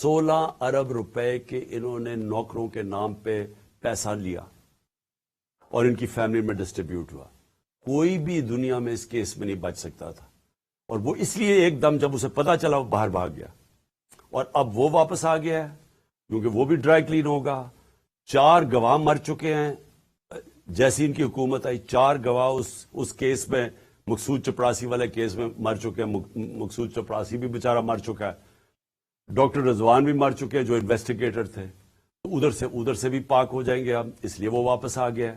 16 ارب روپے کے انہوں نے نوکروں کے نام پہ پیسہ لیا اور ان کی فیملی میں ڈسٹریبیوٹ ہوا. کوئی بھی دنیا میں اس کیس میں نہیں بچ سکتا تھا, اور وہ اس لیے ایک دم جب اسے پتا چلا وہ باہر بھاگ گیا, اور اب وہ واپس آ گیا ہے کیونکہ وہ بھی ڈرائی کلین ہوگا. 4 گواہ مر چکے ہیں جیسی ان کی حکومت آئی. 4 گواہ اس کیس میں, مقصود چپڑاسی والے کیس میں مر چکے ہیں. مقصود چپڑاسی بھی بیچارہ مر چکا ہے, ڈاکٹر رضوان بھی مر چکے ہیں جو انویسٹیگیٹر تھے. ادھر سے بھی پاک ہو جائیں گے اب, اس لیے وہ واپس آ گیا ہے.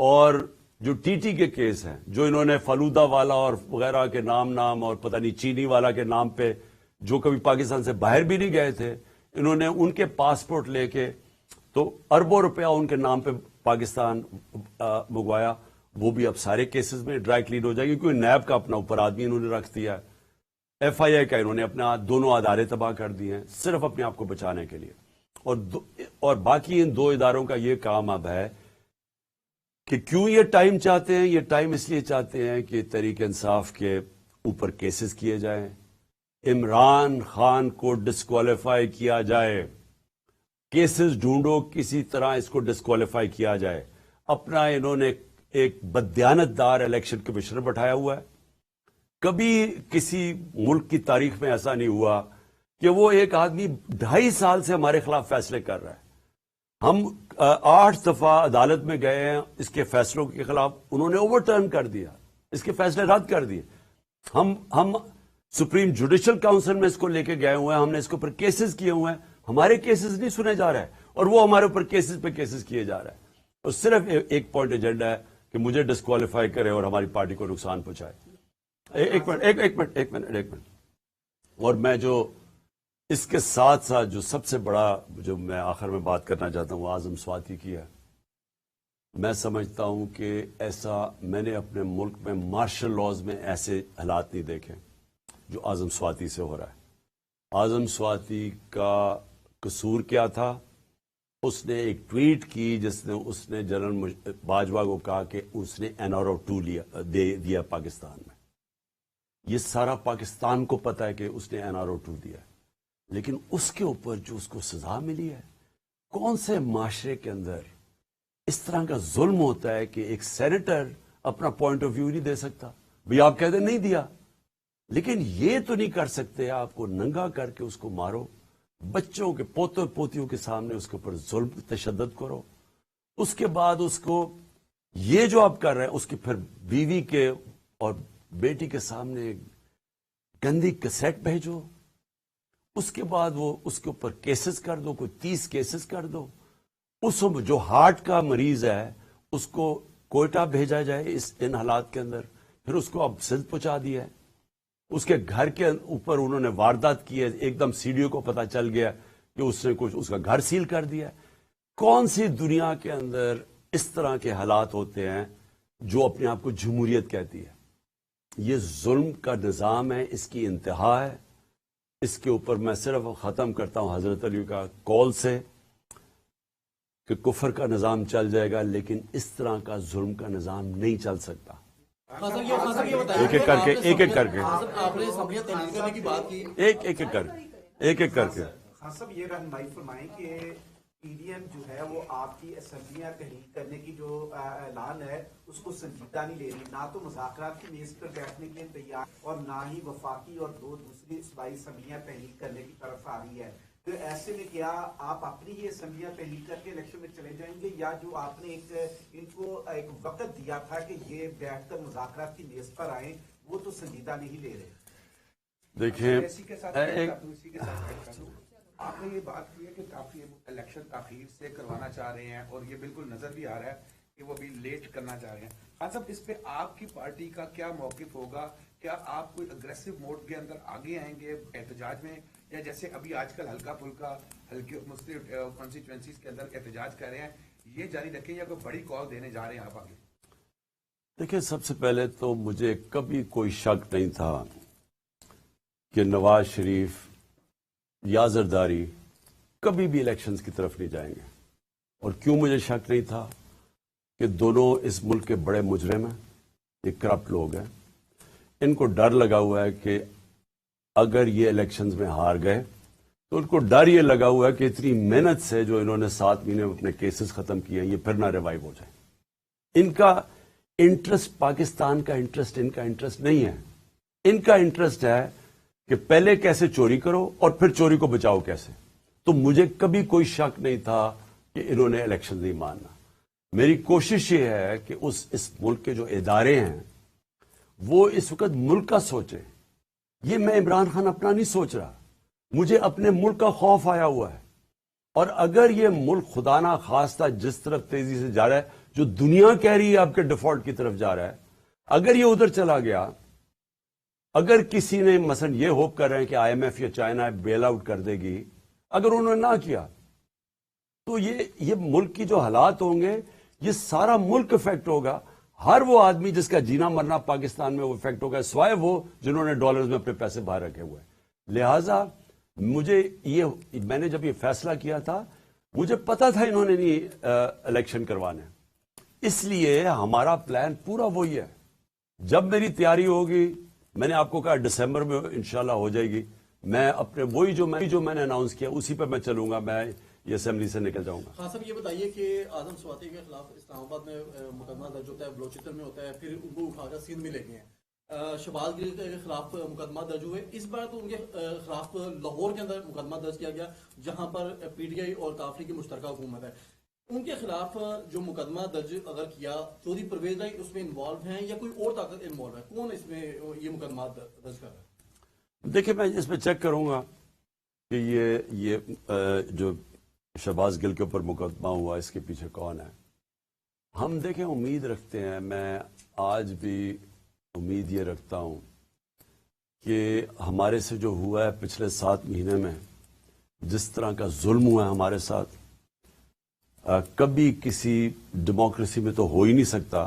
اور جو ٹی ٹی کے کیس ہیں, جو انہوں نے فلودہ والا اور وغیرہ کے نام اور پتہ نہیں چینی والا کے نام پہ جو کبھی پاکستان سے باہر بھی نہیں گئے تھے, انہوں نے ان کے پاسپورٹ لے کے تو اربوں روپیہ ان کے نام پہ پاکستان منگوایا. وہ بھی اب سارے کیسز میں ڈرائی کلین ہو جائے گی کیونکہ نیب کا اپنا اوپر آدمی انہوں نے رکھ دیا ہے. ایف آئی اے کا انہوں نے اپنا دونوں ادارے تباہ کر دیے ہیں صرف اپنے آپ کو بچانے کے لیے. اور باقی ان 2 اداروں کا یہ کام اب ہے کہ کیوں یہ ٹائم چاہتے ہیں. یہ ٹائم اس لیے چاہتے ہیں کہ تحریک انصاف کے اوپر کیسز کیے جائیں, عمران خان کو ڈسکوالیفائی کیا جائے, کیسز ڈھونڈو کسی طرح اس کو ڈسکوالیفائی کیا جائے. اپنا انہوں نے ایک بددیانت دار الیکشن کمشنر بٹھایا ہوا ہے. کبھی کسی ملک کی تاریخ میں ایسا نہیں ہوا کہ وہ ایک آدمی 2.5 سال سے ہمارے خلاف فیصلے کر رہا ہے. ہم 8 دفعہ عدالت میں گئے ہیں اس کے فیصلوں کے خلاف, انہوں نے اوور ٹرن کر دیا, اس کے فیصلے رد کر دیے. ہم سپریم جوڈیشل کاؤنسل میں اس کو لے کے گئے ہوئے ہیں, ہم نے اس کے اوپر کیسز کیے ہوئے ہیں, ہمارے کیسز نہیں سنے جا رہے ہیں اور وہ ہمارے اوپر کیسز پہ کیسز کیے جا رہے ہیں. اور صرف ایک پوائنٹ ایجنڈا ہے کہ مجھے ڈسکوالیفائی کرے اور ہماری پارٹی کو نقصان پہنچائے. ایک منٹ. اور میں جو اس کے ساتھ ساتھ جو سب سے بڑا جو میں آخر میں بات کرنا چاہتا ہوں وہ اعظم سواتی کی ہے. میں سمجھتا ہوں کہ ایسا میں نے اپنے ملک میں مارشل لاز میں ایسے حالات نہیں دیکھے جو اعظم سواتی سے ہو رہا ہے. اعظم سواتی کا قصور کیا تھا؟ اس نے ایک ٹویٹ کی جس نے اس نے جنرل باجوہ کو کہا کہ اس نے NRO2 دیا پاکستان میں. یہ سارا پاکستان کو پتا ہے کہ اس نے NRO2 دیا, لیکن اس کے اوپر جو اس کو سزا ملی ہے, کون سے معاشرے کے اندر اس طرح کا ظلم ہوتا ہے کہ ایک سینیٹر اپنا پوائنٹ آف ویو نہیں دے سکتا؟ بھئی آپ کہتے نہیں دیا, لیکن یہ تو نہیں کر سکتے آپ کو ننگا کر کے اس کو مارو, بچوں کے پوتوں پوتیوں کے سامنے اس کے اوپر ظلم تشدد کرو, اس کے بعد اس کو یہ جو آپ کر رہے ہیں اس کی پھر بیوی کے اور بیٹی کے سامنے گندی کیسٹ بھیجو, اس کے بعد وہ اس کے اوپر کیسز کر دو, کوئی 30 کیسز کر دو. اس جو ہارٹ کا مریض ہے اس کو کوئٹہ بھیجا جائے ان حالات کے اندر, پھر اس کو اب سندھ پہنچا دیا ہے. اس کے گھر کے اوپر انہوں نے واردات کی ہے, ایک دم CDO کو پتا چل گیا کہ اس نے کچھ اس کا گھر سیل کر دیا. کون سی دنیا کے اندر اس طرح کے حالات ہوتے ہیں جو اپنے آپ کو جمہوریت کہتی ہے؟ یہ ظلم کا نظام ہے, اس کی انتہا ہے. اس کے اوپر میں صرف ختم کرتا ہوں حضرت علی کا قول سے کہ کفر کا نظام چل جائے گا لیکن اس طرح کا ظلم کا نظام نہیں چل سکتا. ایک ایک کر کے یہ رہنمائی فرمائیں کہ PDM جو ہے وہ آپ کی اسمبلیاں تحریک کرنے کی جو اعلان ہے اس کو سنجیدہ نہیں لے رہی, نہ تو مذاکرات کی میز پر بیٹھنے کے لیے تیار اور نہ ہی وفاقی اور 2 دوسری صوبائی اسمبلیاں تحریک کرنے کی طرف آ رہی ہے. تو ایسے میں کیا آپ اپنی ہی اسمبلیاں تحریک کر کے الیکشن میں چلے جائیں گے, یا جو آپ نے ان کو ایک وقت دیا تھا کہ یہ بیٹھ کر مذاکرات کی میز پر آئیں وہ تو سنجیدہ نہیں لے رہے؟ دیکھیں, آپ نے یہ بات کی ہے کہ کافی الیکشن تاخیر سے کروانا چاہ رہے ہیں اور یہ بالکل نظر بھی آ رہا ہے کہ وہ بھی لیٹ کرنا چاہ رہے ہیں. خان صاحب, اس پہ آپ کی پارٹی کا کیا موقف ہوگا؟ کیا آپ کوئی اگریسو موڈ کے اندر آگے آئیں گے احتجاج میں, یا جیسے ابھی آج کل ہلکا پھلکا ہلکے مختلف کانسٹیچوئنسیز کے اندر احتجاج کر رہے ہیں, یہ جاری رکھیں یا کوئی بڑی کال دینے جا رہے ہیں آپ آگے؟ دیکھیں, سب سے پہلے تو مجھے کبھی کوئی شک نہیں تھا کہ نواز شریف یا زرداری کبھی بھی الیکشنز کی طرف نہیں جائیں گے. اور کیوں مجھے شک نہیں تھا؟ کہ دونوں اس ملک کے بڑے مجرم ہیں, یہ کرپٹ لوگ ہیں, ان کو ڈر لگا ہوا ہے کہ اگر یہ الیکشنز میں ہار گئے تو ان کو ڈر یہ لگا ہوا ہے کہ اتنی محنت سے جو انہوں نے 7 مہینے میں اپنے کیسز ختم کیے ہیں یہ پھر نہ ریوائیو ہو جائیں. ان کا انٹرسٹ پاکستان کا انٹرسٹ ان کا انٹرسٹ نہیں ہے. ان کا انٹرسٹ ہے کہ پہلے کیسے چوری کرو اور پھر چوری کو بچاؤ کیسے. تو مجھے کبھی کوئی شک نہیں تھا کہ انہوں نے الیکشن نہیں ماننا. میری کوشش یہ ہے کہ اس ملک کے جو ادارے ہیں وہ اس وقت ملک کا سوچیں. یہ میں عمران خان اپنا نہیں سوچ رہا, مجھے اپنے ملک کا خوف آیا ہوا ہے. اور اگر یہ ملک خدا نہ خواستہ جس طرف تیزی سے جا رہا ہے, جو دنیا کہہ رہی ہے آپ کے ڈیفالٹ کی طرف جا رہا ہے, اگر یہ ادھر چلا گیا, اگر کسی نے مثلا یہ ہوپ کر رہے ہیں کہ آئی ایم ایف یا چائنا بیل آؤٹ کر دے گی, اگر انہوں نے نہ کیا تو یہ ملک کی جو حالات ہوں گے یہ سارا ملک افیکٹ ہوگا. ہر وہ آدمی جس کا جینا مرنا پاکستان میں وہ افیکٹ ہوگا, سوائے وہ جنہوں نے ڈالرز میں اپنے پیسے باہر رکھے ہوئے. لہٰذا میں نے جب یہ فیصلہ کیا تھا مجھے پتا تھا انہوں نے نہیں الیکشن کروانے, اس لیے ہمارا پلان پورا وہی ہے. جب میری تیاری ہوگی, میں نے آپ کو کہا دسمبر میں انشاءاللہ ہو جائے گی, میں اپنے وہی جو میں نے اناؤنس کیا اسی پہ میں چلوں گا, میں یہ اسمبلی سے نکل جاؤں گا. خان صاحب یہ بتائیے کہ اعظم سواتی کے خلاف اسلام آباد میں مقدمہ درج ہوتا ہے, بلوچستان میں ہوتا ہے, پھر ان کو اٹھا کر سندھ میں لے گئے ہیں. شہباز گل کے خلاف مقدمہ درج ہوئے, اس بار تو ان کے خلاف لاہور کے اندر مقدمہ درج کیا گیا جہاں پر پی ٹی آئی اور کافری کی مشترکہ حکومت ہے. ان کے خلاف جو مقدمہ درج اگر کیا, چودھری پرویز لائی اس میں انوالو ہیں یا کوئی اور طاقت انوالو ہے, کون اس میں یہ مقدمہ درج کر رہا ہے؟ دیکھیں میں اس پہ چیک کروں گا کہ یہ جو شہباز گل کے اوپر مقدمہ ہوا اس کے پیچھے کون ہے. ہم دیکھیں امید رکھتے ہیں, میں آج بھی امید یہ رکھتا ہوں کہ ہمارے سے جو ہوا ہے پچھلے 7 مہینے میں, جس طرح کا ظلم ہوا ہے ہمارے ساتھ, کبھی کسی ڈیموکریسی میں تو ہو ہی نہیں سکتا,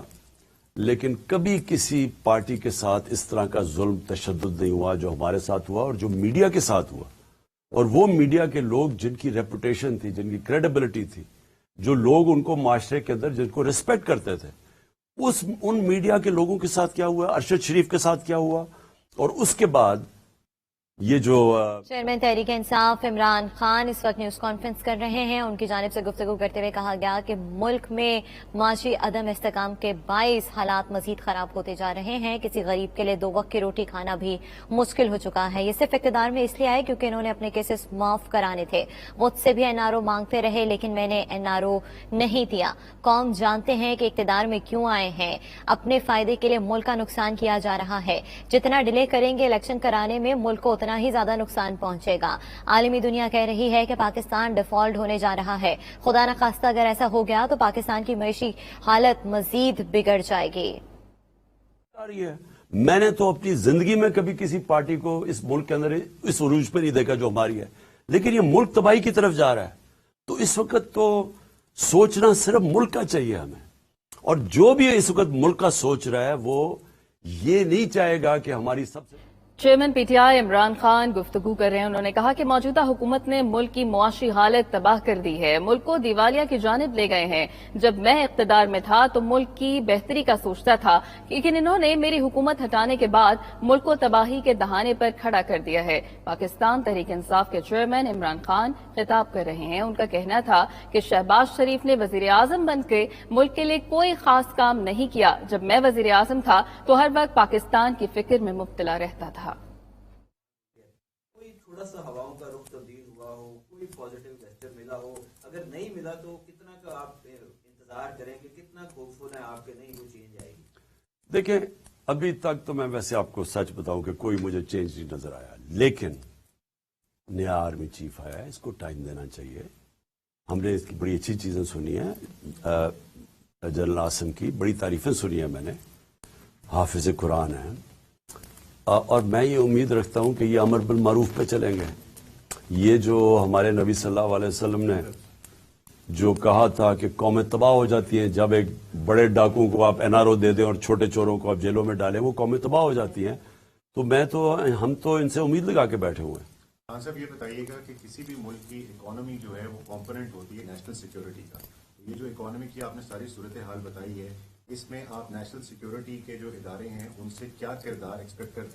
لیکن کبھی کسی پارٹی کے ساتھ اس طرح کا ظلم تشدد نہیں ہوا جو ہمارے ساتھ ہوا اور جو میڈیا کے ساتھ ہوا. اور وہ میڈیا کے لوگ جن کی ریپوٹیشن تھی, جن کی کریڈیبلٹی تھی, جو لوگ ان کو معاشرے کے اندر جن کو ریسپیکٹ کرتے تھے, ان میڈیا کے لوگوں کے ساتھ کیا ہوا, ارشد شریف کے ساتھ کیا ہوا, اور اس کے بعد یہ جو چیئرمین تحریک انصاف عمران خان اس وقت نیوز کانفرنس کر رہے ہیں. ان کی جانب سے گفتگو کرتے ہوئے کہا گیا کہ ملک میں معاشی عدم استحکام کے باعث حالات مزید خراب ہوتے جا رہے ہیں. کسی غریب کے لیے 2 وقت کی روٹی کھانا بھی مشکل ہو چکا ہے. یہ صرف اقتدار میں اس لیے آئے کیونکہ انہوں نے اپنے کیسز معاف کرانے تھے. مجھ سے بھی این آر او مانگتے رہے لیکن میں نے این آر او نہیں دیا. قوم جانتے ہیں کہ اقتدار میں کیوں آئے ہیں, اپنے فائدے کے لیے ملک کا نقصان کیا جا رہا ہے. جتنا ڈیلے کریں گے الیکشن کرانے میں ملک کو ہی زیادہ نقصان پہنچے گا. عالمی دنیا کہہ رہی ہے کہ پاکستان ڈیفالٹ ہونے جا رہا ہے. خدا نہ خواستہ اگر ایسا ہو گیا تو پاکستان کی معاشی حالت مزید بگڑ جائے گی. میں نے تو اپنی زندگی میں کبھی کسی پارٹی کو اس ملک کے اندر اس عروج پہ نہیں دیکھا جو ہماری ہے, لیکن یہ ملک تباہی کی طرف جا رہا ہے. تو اس وقت تو سوچنا صرف ملک کا چاہیے ہمیں, اور جو بھی اس وقت ملک کا سوچ رہا ہے وہ یہ نہیں چاہے گا کہ ہماری سب سے. Chairman P T I Imran Khan گفتگو کر رہے ہیں. انہوں نے کہا کہ موجودہ حکومت نے ملک کی معاشی حالت تباہ کر دی ہے, ملک کو دیوالیہ کی جانب لے گئے ہیں. جب میں اقتدار میں تھا تو ملک کی بہتری کا سوچتا تھا, لیکن انہوں نے میری حکومت ہٹانے کے بعد ملک کو تباہی کے دہانے پر کھڑا کر دیا ہے. پاکستان تحریک انصاف کے چیئرمین عمران خان خطاب کر رہے ہیں. ان کا کہنا تھا کہ شہباز شریف نے وزیر اعظم بن کے ملک کے لیے کوئی خاص کام نہیں کیا. جب میں وزیر اعظم تھا تو ہر وقت پاکستان کی فکر میں مبتلا رہتا تھا. تھوڑا سا ہواؤں کا رخ تبدیل ہوا ہو, کوئی پازیٹیو جسچر ملا ہو, اگر نہیں ملا تو کتنا کا آپ انتظار کریں گے, کتنا ہوپفل ہے آپ کے نہیں وہ چینج آئے گی؟ دیکھیں ابھی تک تو میں ویسے آپ کو سچ بتاؤں کہ کوئی مجھے چینج نہیں نظر آیا, لیکن نیا آرمی چیف آیا ہے, اس کو ٹائم دینا چاہیے. ہم نے اس کی بڑی اچھی چیزیں سنی ہیں, جنرل عاصم کی بڑی تعریفیں سنی ہیں میں نے, حافظ قرآن ہیں, اور میں یہ امید رکھتا ہوں کہ یہ امر بالمعروف پہ چلیں گے. یہ جو ہمارے نبی صلی اللہ علیہ وسلم نے جو کہا تھا کہ قومیں تباہ ہو جاتی ہیں جب ایک بڑے ڈاکوں کو آپ این آر او دے دیں اور چھوٹے چوروں کو آپ جیلوں میں ڈالیں, وہ قومیں تباہ ہو جاتی ہیں. تو ہم تو ان سے امید لگا کے بیٹھے ہوئے ہیں. خان صاحب یہ بتائیے گا کہ کسی بھی ملک کی اکانومی جو ہے وہ کمپوننٹ ہوتی ہے نیشنل سیکیورٹی کا. یہ جو اکانومی کی آپ نے ساری صورتحال بتائی ہے, اس میں آپ نیشنل سیکیورٹی کے جو ادارے ہیں ان سے کیا کردار ایکسپیکٹ کرتے ہیں؟